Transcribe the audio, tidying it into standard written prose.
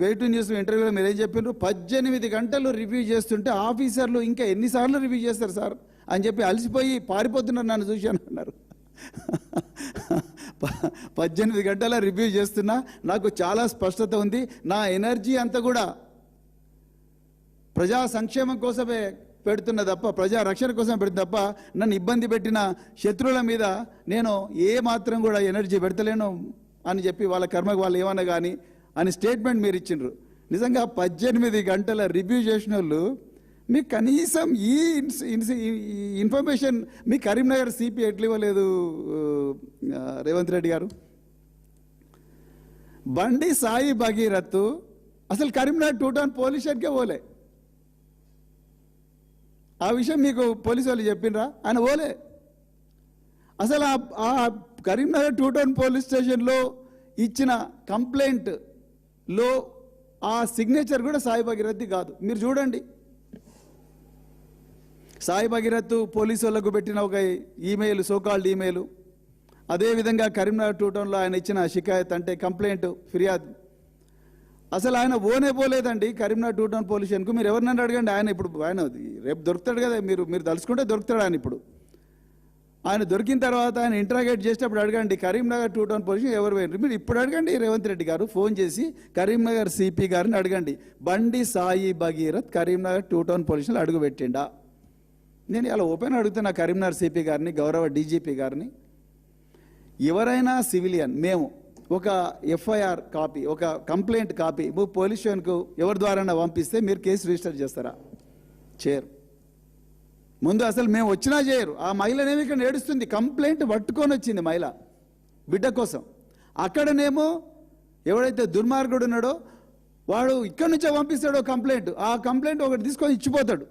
Wait news ఇంటర్వ్యూలో మీరు ఏం చెప్పారు? 18 గంటలు రివ్యూ చేస్తుంటే ఆఫీసర్లు ఇంకా ఎన్నిసార్లు రివ్యూ చేస్తారు సార్ అని చెప్పి అలసిపోయి పారిపోతున్నారు, నన్ను చూశాను అన్నారు. 18 గంటల రివ్యూ చేస్తున్నా నాకు చాలా స్పష్టత ఉంది. నా ఎనర్జీ అంతా కూడా ప్రజా సంక్షేమం కోసమే పెడుతున్న తప్ప, ప్రజా రక్షణ కోసం పెడుతున్న తప్ప నన్ను ఇబ్బంది పెట్టిన శత్రువుల మీద నేను ఏ మాత్రం కూడా ఎనర్జీ పెడతలేను అని చెప్పి వాళ్ళ కర్మకు వాళ్ళు ఏమన్నా కానీ అని స్టేట్మెంట్ మీరు ఇచ్చిండ్రు. నిజంగా 18 గంటల రివ్యూ చేసిన వాళ్ళు మీకు కనీసం ఈ ఇన్ఫర్మేషన్ మీ కరీంనగర్ సిపి ఎట్లా ఇవ్వలేదు రేవంత్ రెడ్డి గారు? బండి సాయి భగీరథ్ అసలు కరీంనగర్ 2 టౌన్ పోలీస్ స్టేషన్కే పోలే. ఆ విషయం మీకు పోలీసు వాళ్ళు చెప్పిండ్రా? ఆయన పోలే. అసలు ఆ కరీంనగర్ 2 టౌన్ పోలీస్ స్టేషన్లో ఇచ్చిన కంప్లైంట్లో ఆ సిగ్నేచర్ కూడా సాయి భగీరథ్ కాదు. మీరు చూడండి, సాయి భగీరథ్ పోలీసు వాళ్ళకు పెట్టిన ఒక ఈమెయిల్, సోకాల్డ్ ఈమెయిల్, అదేవిధంగా కరీంనగర్ 2 టౌన్లో ఆయన ఇచ్చిన షికాయత్ అంటే కంప్లైంట్, ఫిర్యాదు, అసలు ఆయన పోలేదండి కరీంనగర్ 2 టౌన్ పోలీస్ స్టేషన్కు. మీరు ఎవరినైనా అడగండి, ఆయన ఇప్పుడు ఆయన రేపు దొరుకుతాడు కదా, మీరు తలుచుకుంటే దొరుకుతాడు ఆయన. ఇప్పుడు ఆయన దొరికిన తర్వాత ఆయన ఇంటరాగేట్ చేసేటప్పుడు అడగండి కరీంనగర్ 2 టౌన్ పోలీస్ ఎవరు పోయినారు. మీరు ఇప్పుడు అడగండి రేవంత్ రెడ్డి గారు, ఫోన్ చేసి కరీంనగర్ సిపి గారిని అడగండి, బండి సాయి భగీరథ్ కరీంనగర్ 2 టౌన్ పోలీసులు అడుగు పెట్టిండా? నేను ఇలా ఓపెన్ అడుగుతున్నా కరీంనగర్ సిపి గారిని, గౌరవ డీజీపీ గారిని. ఎవరైనా సివిలియన్ మేము ఒక ఎఫ్ఐఆర్ కాపీ, ఒక కంప్లైంట్ కాపీ పోలీస్ స్టేషన్కు ఎవరి ద్వారా పంపిస్తే మీరు కేసు రిజిస్టర్ చేస్తారా? చేయరు. ముందు అసలు మేము వచ్చినా చేయరు. ఆ మహిళనేమి ఇక్కడ ఏడుస్తుంది, కంప్లైంట్ పట్టుకొని వచ్చింది మహిళ బిడ్డ కోసం. అక్కడనేమో ఎవడైతే దుర్మార్గుడు ఉన్నాడో వాడు ఇక్కడి నుంచే పంపిస్తాడో కంప్లైంట్, ఆ కంప్లైంట్ ఒకటి తీసుకొని ఇచ్చిపోతాడు.